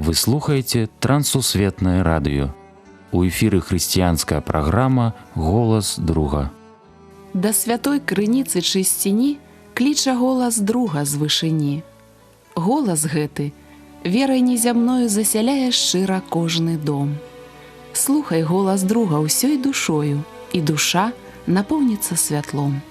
Вы слухаеце Трансусветнае радыё. У эфіры хрысціянская праграма «Голас друга». Да святой крыніцы чысціні кліча голас друга з вышыні. Голас гэты верай незямною засяляе шчыра кожны дом. Слухай голас друга ўсёй душою, і душа напоўніцца святлом.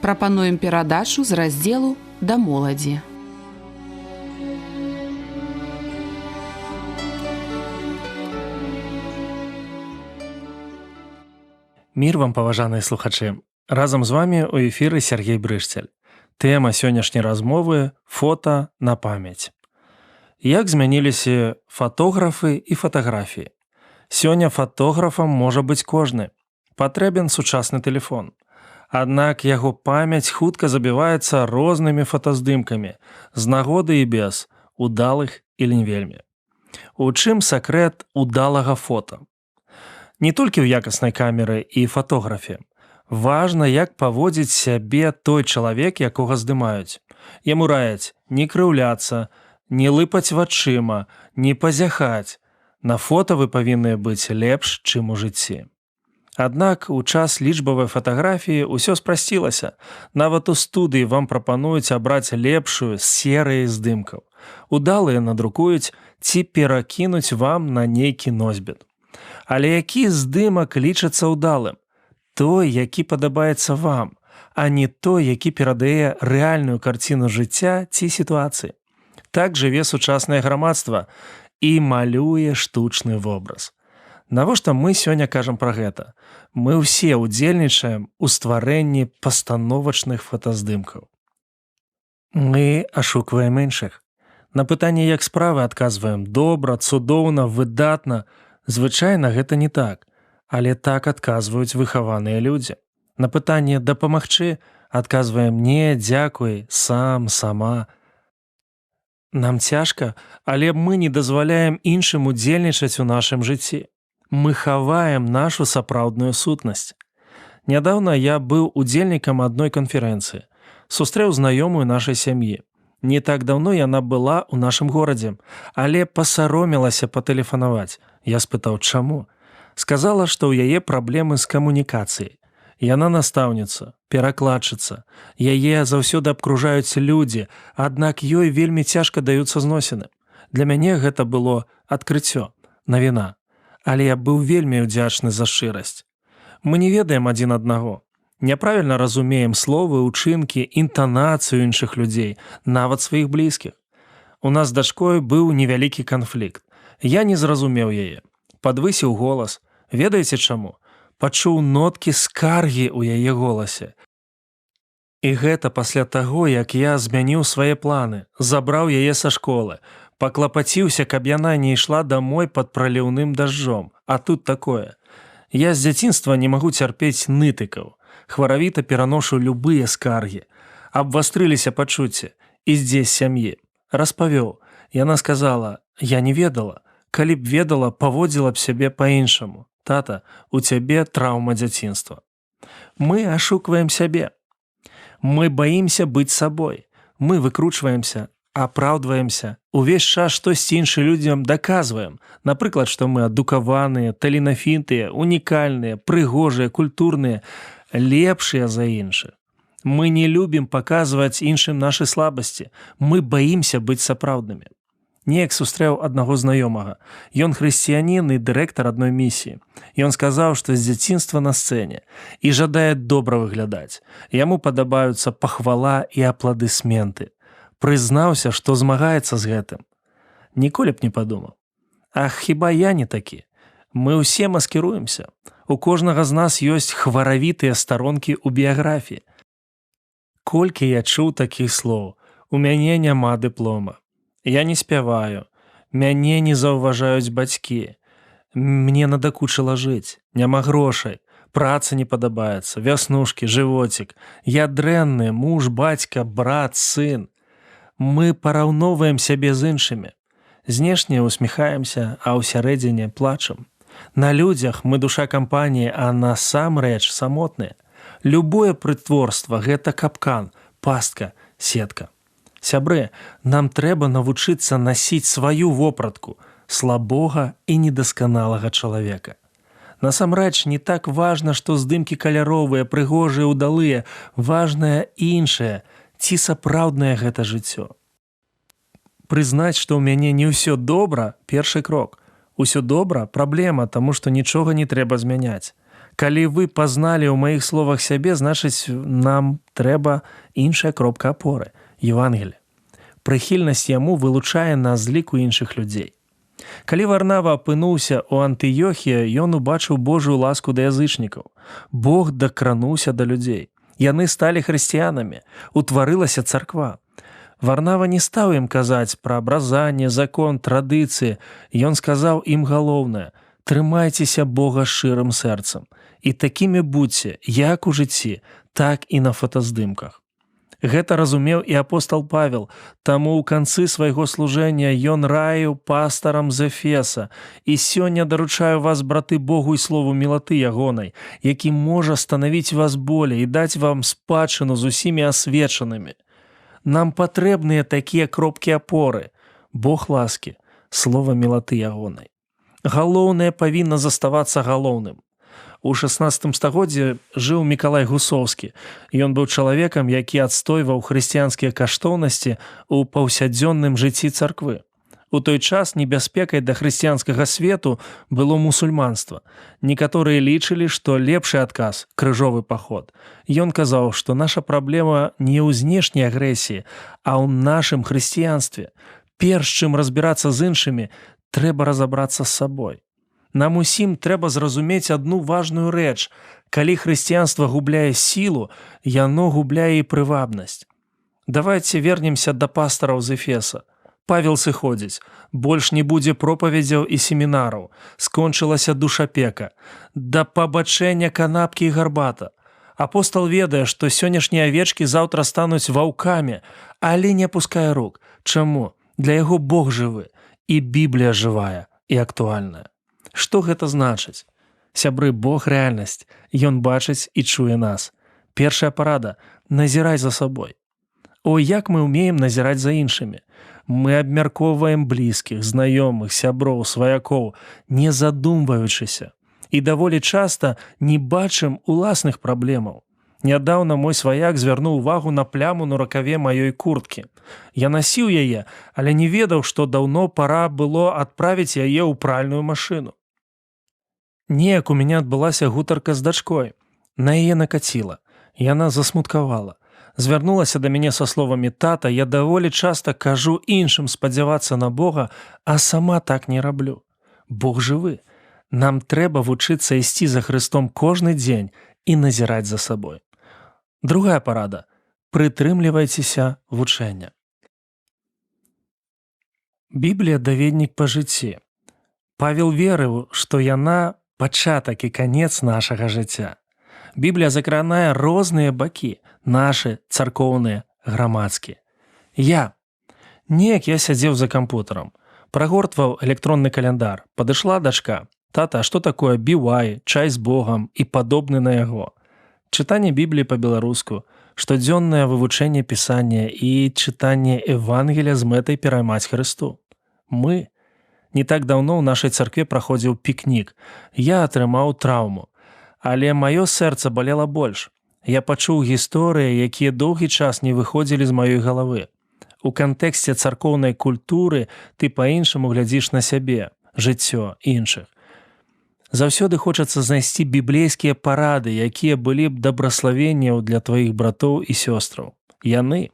Прапануем перадачу з раздзелу «Да моладзі». Мір вам, паважаныя слухачы. Разам з вамі ў эфіры Сергей Брышцель. Тэма сённяшняй размовы – фота на памяць. Як змяніліся фатографы і фатаграфіі? Сёння фатографам можа быць кожны. Патрэбен сучасны тэлефон. Аднак яго памяць хутка забіваецца рознымі фотаздымкамі, з нагоды і без, удалых і не вельмі. У чым сакрэт удалага фота? Не толькі ў якаснай камеры і фатографе. Важна, як паводзіць сябе той чалавек, якога здымаюць. Яму раяць не крыўляцца, не лыпаць вачыма, не пазяхаць. На фота вы павінны быць лепш, чым у жыцці. Аднак у час лічбавай фатаграфіі ўсё спрасцілася. Нават у студыі вам прапануюць абраць лепшую з серыі здымкаў. Удалыя надрукуюць ці перакінуць вам на нейкі носьбіт. Але які здымак лічыцца ўдалым? Той, які падабаецца вам, а не той, які перадае рэальную карціну жыцця ці сітуацыі. Так жыве сучаснае грамадства і малюе штучны вобраз. Навошта мы сёння кажам пра гэта? Мы ўсе ўдзельнічаем у стварэнні пастановачных фотаздымкаў. Мы ашукваем іншых. На пытанне, як справы, адказваем добра, цудоўна, выдатна. Звычайна гэта не так, але так адказваюць выхаваныя людзі. На пытанне «дапамагчы» адказваем «не, дзякуй, сам, сама». Нам цяжка, але мы не дазваляем іншым удзельнічаць у нашым жыцці. Мы хаваем нашу сапраўдную сутнасць. Нядаўна я быў удзельнікам адной канферэнцыі. Сустрэў знаёмую нашай сям'і. Не так даўно яна была ў нашым горадзе, але пасаромелася патэлефанаваць. Я спытаў, чаму? Сказала, што ў яе праблемы з камунікацыяй. Яна настаўніца, перакладчыца. Яе заўсёды абкружаюць людзі, аднак ёй вельмі цяжка даюцца зносіны. Для мяне гэта было адкрыццё, навіна. Але я быў вельмі ўдзячны за шчырасць. Мы не ведаем адзін аднаго. Няправільна разумеем словы, учынкі, інтанацыю іншых людзей, нават сваіх блізкіх. У нас з дачкой быў невялікі канфлікт. Я не зразумеў яе. Падвысіў голас. Ведаеце чаму? Пачуў ноткі скаргі ў яе голасе. І гэта пасля таго, як я змяніў свае планы, забраў яе са школы, паклапаціўся, каб яна не ішла дамой пад праліўным дажджом. А тут такое. Я з дзяцінства не магу цярпець нытыкаў. Хваравіта пераношу любыя скаргі. Абвастрыліся пачуцці і здзесь сям'і. Распавёў. Яна сказала, я не ведала. Калі б ведала, паводзіла б сябе па-іншаму. Тата, у цябе траўма дзяцінства. Мы ашукваем сябе. Мы баімся быць сабой. Мы выкручваемся, апраўдваемся. Увесь час штосьці іншым людзям даказваем. Напрыклад, што мы адукаваныя, таленафінтыя, унікальныя, прыгожыя, культурныя, лепшыя за іншых. Мы не любім паказваць іншым нашы слабасці. Мы баімся быць сапраўднымі. Неяк сустрэў аднаго знаёмага. Ён хрысціянін і дырэктар адной місіі. Ён сказаў, што з дзяцінства на сцэне і жадае добра выглядаць. Яму падабаюцца пахвала і апладысменты. Прызнаўся, што змагаецца з гэтым. Ніколі б не падумаў. Ах, хіба я не такі? Мы ўсе маскіруемся. У кожнага з нас ёсць хваравітыя старонкі ў біяграфіі. Колькі я чуў такіх слоў. У мяне няма дыплома. Я не спяваю. Мяне не заўважаюць бацькі. Мне надакучыла жыць. Няма грошай. Праца не падабаецца. Вяснушкі, жывоцік. Я дрэнны, муж, бацька, брат, сын. Мы параўноўваем сябе з іншымі. Знешне усміхаемся, а ўсярэдзіне плачам. На людзях мы душа кампаніі, а насамрэч самотныя. Любое прытворства – гэта капкан, пастка, сетка. Сябры, нам трэба навучыцца насіць сваю вопратку слабога і недасканалага чалавека. Насамрэч, не так важна, што здымкі каляровыя, прыгожыя, удалыя, важнае іншае, ці сапраўднае гэта жыццё. Прызнаць, што ў мяне не ўсё добра – першы крок. Усё добра – праблема, таму што нічога не трэба змяняць. Калі вы пазналі ў маіх словах сябе, значыць, нам трэба іншая кропка апоры – Евангелие. Прыхільнасць яму вылучае нас з ліку іншых людзей. Калі Варнава апынуўся ў Антыёхіі, ён убачыў Божую ласку да язычнікаў. Бог дакрануўся да людзей. Яны сталі хрысціянамі, утварылася царква. Варнава не стаў ім казаць пра абразанне, закон, традыцыі. Ён сказаў ім галоўнае – трымайцеся Бога шчырым сэрцам. І такімі будзьце, як у жыцці, так і на фотаздымках. Гэта разумеў і апостал Павел, таму ў канцы свайго служэння ён раіў пастарам з Эфеса: «І сёння даручаю вас, браты, Богу і слову мілаты ягонай, які можа станавіць вас болей і даць вам спадчыну з усімі асвечанымі». Нам патрэбныя такія кропкі апоры. Бог ласкі, слова мілаты ягонай. Галоўнае павінна заставацца галоўным. У 16 стагоддзі жыў Мікалай Гусоўскі. Ён быў чалавекам, які адстойваў хрысціянскія каштоўнасці ў паўсядзённым жыцці царквы. У той час небяспекай да хрысціянскага свету было мусульманства. Некаторыя лічылі, што лепшы адказ – крыжовы паход. Ён казаў, што наша праблема не ў знешняй агрэсіі, а ў нашым хрысціянстве. Перш чым разбірацца з іншымі, трэба разабрацца з сабой. Нам усім трэба зразумець адну важную рэч. Калі хрысціянства губляе сілу, яно губляе і прывабнасць. Давайце вернемся да пастараў з Эфеса. Павел сыходзіць. Больш не будзе пропаведзяў і семінараў. Скончылася душапека. Да пабачэння канапкі і гарбата. Апостал ведае, што сённяшнія авечкі заўтра стануць ваўкамі, але не апускае рук. Чаму? Для яго Бог жывы. І Біблія жывая і актуальная. Што гэта значыць? Сябры, Бог рэальнасць. Ён бачыць і чуе нас. Першая парада – назірай за сабой. О, як мы ўмеем назіраць за іншымі. Мы абмяркоўваем блізкіх, знаёмых, сяброў, сваякоў, не задумваючыся. І даволі часта не бачым уласных праблемаў. Нядаўна мой сваяк звярнуў увагу на пляму на рукаве маёй курткі. Я насіў яе, але не ведаў, што даўно пара было адправіць яе ў пральную машыну. Неяк у мяне адбылася гутарка з дачкой. На яе накаціла. Яна засмуткавала. Звярнулася да мяне са словамі: «Тата, я даволі часта кажу іншым спадзявацца на Бога, а сама так не раблю. Бог жывы. Нам трэба вучыцца ісці за Хрыстом кожны дзень і назіраць за сабой». Другая парада – прытрымлівайцеся вучэння. Біблія – даведнік па жыцці. Павел верыў, што яна – пачатак і канец нашага жыцця. Біблія закранае розныя бакі – нашы, царкоўныя, грамадскія. Неяк я сядзеў за кампутарам, прагортваў электронны каляндар, падышла дачка: «Тата, а што такое BY, чай з Богам і падобны на яго?» Чытанне Бібліі па-беларуску, штодзённае вывучэнне пісання і чытанне Евангелія з мэтай пераймаць Хрысту. Не так даўно ў нашай царкве праходзіў пікнік. Я атрымаў траўму. Але маё сэрца балела больш. Я пачуў гісторыі, якія доўгі час не выходзілі з маёй галавы. У кантэксце царкоўнай культуры ты па-іншаму глядзіш на сябе, жыццё іншых. Заўсёды хочацца знайсці біблейскія парады, якія былі б дабраславенняў для тваіх братоў і сёстраў. Яны.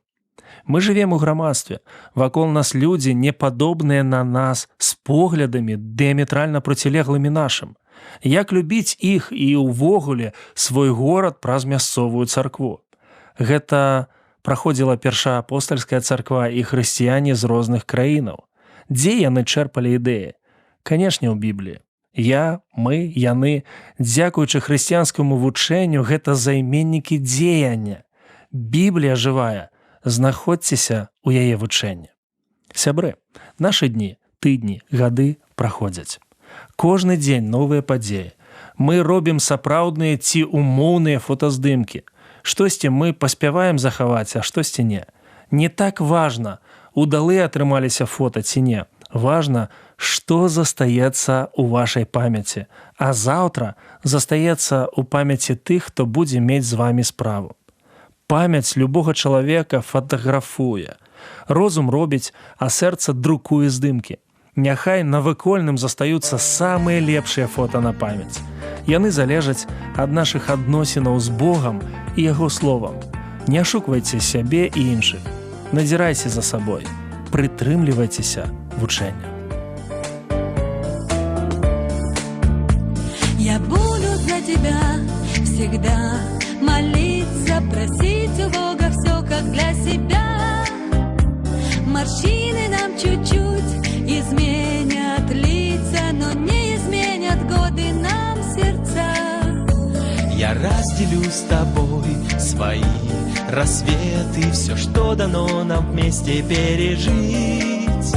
Мы жывем у грамадстве. Вакол нас людзі, не падобныя на нас, з поглядамі дыаметральна процілеглымі нашым. Як любіць іх і ўвогуле свой горад праз мясцовую царкву? Гэта праходзіла першаапостальская царква і хрысціяне з розных краінаў. Дзе яны чэрпалі ідэі? Канешне, у Бібліі. Мы, яны, дзякуючы хрысціянскаму вучэнню, гэта займеннікі дзеяння. Біблія жывая, знаходзьцеся ў яе вучэнні. Сябры, нашы дні, тыдні, гады праходзяць. Кожны дзень новыя падзеі. Мы робім сапраўдныя ці умоўныя фотаздымкі. Штосьці мы паспяваем захаваць, а штосьці не. Не так важна, удалы атрымаліся фота ці не. Важна, што застаецца ў вашай памяці, а заўтра застаецца ў памяці тых, хто будзе мець з вамі справу. Памяць любога чалавека фатаграфуе. Розум робіць, а сэрца друкуе здымкі. Няхай на выкольным застаюцца самыя лепшыя фота на памяць. Яны залежаць ад нашых адносінаў з Богам і Яго словам. Не ашуквайце сябе і іншых. Назірайце за сабой. Прытрымлівайцеся вучэння. Я буду за тебя всегда молиться, просить у Бога все как для себя. Морщины нам чуть-чуть изменят лица, но не изменят годы нам сердца. Я разделю с тобой свои рассветы, все, что дано нам вместе пережить.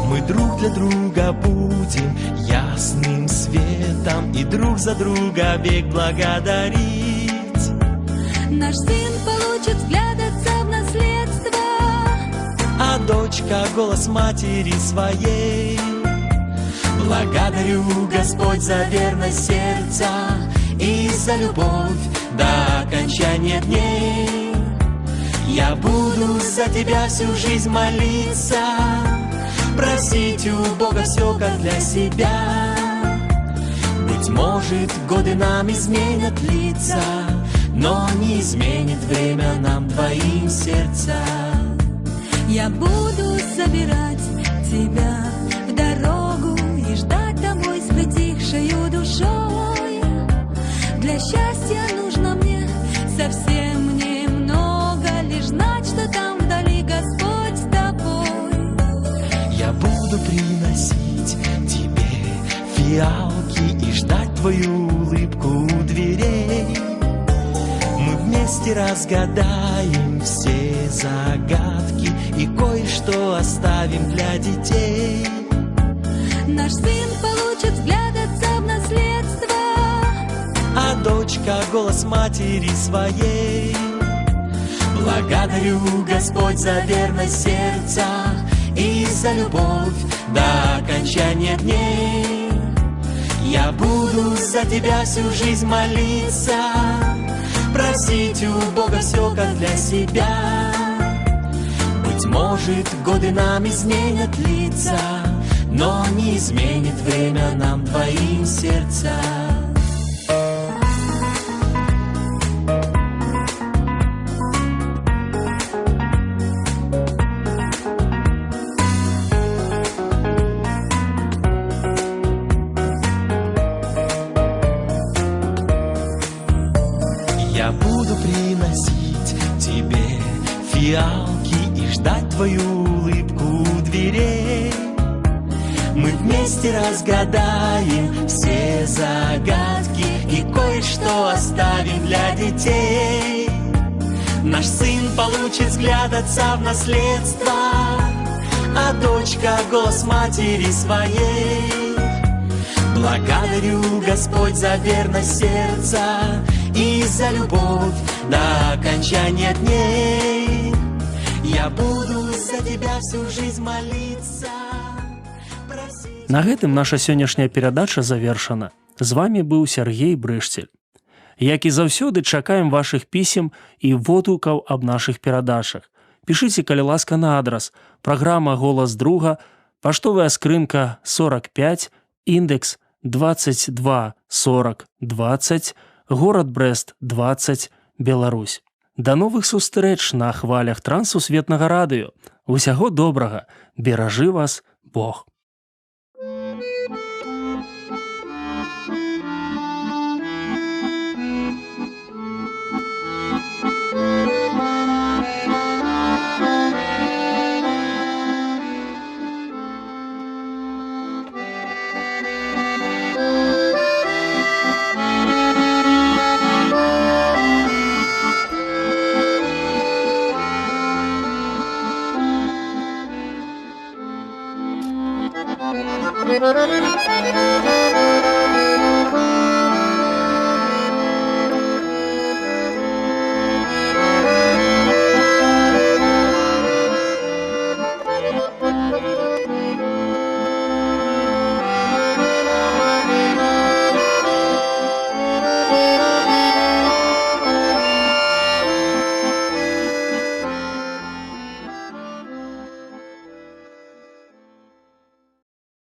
Мы друг для друга будем ясным светом и друг за друга век благодарить. Наш сын получит взгляд отца в наследство, а дочка голос матери своей. Благодарю, Господь, за верность сердца и за любовь до окончания дней. Я буду за тебя всю жизнь молиться, просить у Бога все как для себя. Быть может, годы нам изменят лица, но не изменит время нам двоим сердца. Я буду забирать тебя в дорогу и ждать домой с притихшею душой. Для счастья нужно мне совсем немного, лишь знать, что там вдали Господь с тобой. Я буду приносить тебе фиалки и ждать твою улыбку у дверей. Мы вместе разгадаем все загадки и кое-что оставим для детей. Наш сын получит взгляд отца в наследство, а дочка голос матери своей. Благодарю, Господь, за верность сердца и за любовь до окончания дней. Я буду за тебя всю жизнь молиться, просить у Бога все как для себя. Быть может, годы нам изменят лица, но не изменит время нам двоим сердца. Я буду приносить тебе фиалки и ждать твою улыбку у дверей. Мы вместе разгадаем все загадки и кое-что оставим для детей. Наш сын получит взгляд отца в наследство, а дочка голос матери своей. Благодарю, Господь, за верность сердца и за любовь до окончания дней. Я буду за тебя всю жизнь молиться. На гэтым наша сённяшняя перадача завершана. З вами быў Сергей Брышцель. Як і заўсёды, чакаем вашых пісем і водгукаў аб нашых перадачах. Пішыце, калі ласка, на адрас: праграма «Голас друга», паштовая скрынка 45, індекс 22 40 20, горад Брэст 20, Беларусь. Да новых сустрэч на хвалях Трансусветнага радыё. Усяго добрага, беражы вас Бог. Thank you.